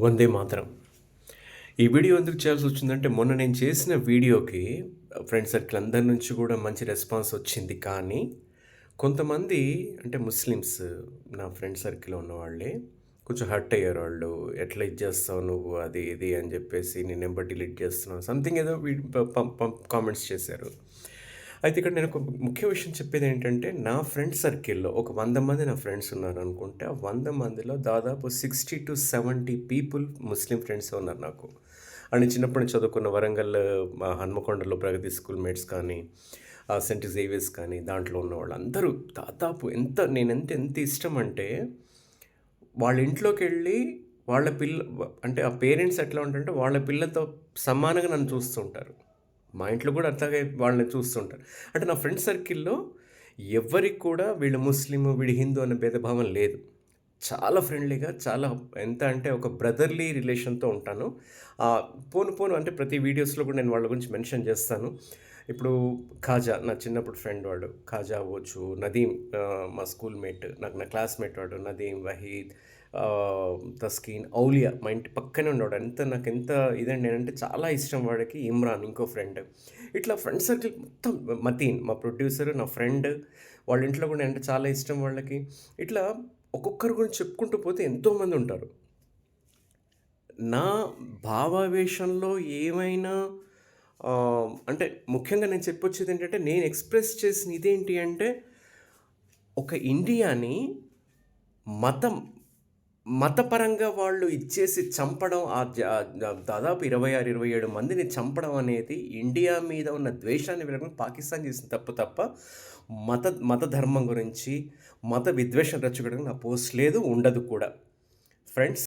వందే మాతరం. ఈ వీడియో ఎందుకు చేయాల్సొచ్చిందంటే, మొన్న నేను చేసిన వీడియోకి ఫ్రెండ్ సర్కిల్ అందరి నుంచి కూడా మంచి రెస్పాన్స్ వచ్చింది. కానీ, కొంతమంది అంటే ముస్లిమ్స్ నా ఫ్రెండ్ సర్కిల్‌లో ఉన్నవాళ్ళే కొంచెం హర్ట్ అయ్యారు వాళ్ళు. "ఎట్లా ఇది చేస్తావు నువ్వు? అది ఇది" అని చెప్పేసి, "నీ నంబర్ డిలీట్ చేస్తున్నావు" సంథింగ్ ఏదో కామెంట్స్ చేశారు. అయితే ఇక్కడ నేను ఒక ముఖ్య విషయం చెప్పేదేంటంటే, నా ఫ్రెండ్ సర్కిల్‌లో ఒక 100 మంది నా ఫ్రెండ్స్ ఉన్నారనుకుంటే, ఆ 100 మందిలో దాదాపు 60-70 పీపుల్ ముస్లిం ఫ్రెండ్సే ఉన్నారు నాకు. అండ్ చిన్నప్పటి నుంచి చదువుకున్న వరంగల్ హన్మకొండలో ప్రగతి స్కూల్ మేట్స్ కానీ, సెయింట్ జేవియర్స్ కానీ దాంట్లో ఉన్నవాళ్ళందరూ దాదాపు ఎంత ఇష్టమంటే, వాళ్ళ ఇంట్లోకెళ్ళి వాళ్ళ అంటే ఆ పేరెంట్స్ ఎట్లా ఉంటారంటే, వాళ్ళ పిల్లలతో సమానంగా నన్ను చూస్తూ ఉంటారు. మా ఇంట్లో కూడా అట్లాగే వాళ్ళని చూస్తుంటారు. అంటే నా ఫ్రెండ్ సర్కిల్‌లో ఎవ్వరికి కూడా వీళ్ళు ముస్లిము, వీడు హిందూ అనే భేదభావం లేదు. చాలా ఫ్రెండ్లీగా చాలా ఎంత అంటే ఒక బ్రదర్లీ రిలేషన్‌తో ఉంటాను. పోను అంటే ప్రతి వీడియోస్‌లో కూడా నేను వాళ్ళ గురించి మెన్షన్ చేస్తాను. ఇప్పుడు ఖాజా నా చిన్నప్పుడు ఫ్రెండ్ వాడు. ఖాజా అవ్వచ్చు, నదీం మా స్కూల్ మేట్ నా క్లాస్‌మేట్ వాడు నదీం, వహీద్, తస్కీన్, ఔలియా మా ఇంటి పక్కనే ఉండేవాడు. నాకెంత ఇదండి నేనంటే చాలా ఇష్టం వాడికి. ఇమ్రాన్ ఇంకో ఫ్రెండ్. ఇట్లా ఫ్రెండ్ సర్కిల్ మొత్తం మతీన్ మా ప్రొడ్యూసర్, నా ఫ్రెండ్ వాళ్ళ ఇంట్లో కూడా నేనంటే చాలా ఇష్టం వాళ్ళకి. ఇట్లా ఒక్కొక్కరి గురించి చెప్పుకుంటూ పోతే ఎంతోమంది ఉంటారు. నా భావావేశంలో ఏమైనా అంటే ముఖ్యంగా నేను చెప్పొచ్చేదేంటంటే, నేను ఎక్స్‌ప్రెస్ చేసిన ఇదేంటి అంటే, ఒక ఇండియాని మతం మతపరంగా వాళ్ళు ఇచ్చేసి చంపడం దాదాపు 26, 27 మందిని చంపడం అనేది ఇండియా మీద ఉన్న ద్వేషాన్ని వీళ్ళని పాకిస్తాన్ చేసిన తప్పు తప్ప, మత ధర్మం గురించి, మత విద్వేషం రెచ్చగొట్టడానికి నా పోస్ట్ లేదు, ఉండదు కూడా. ఫ్రెండ్స్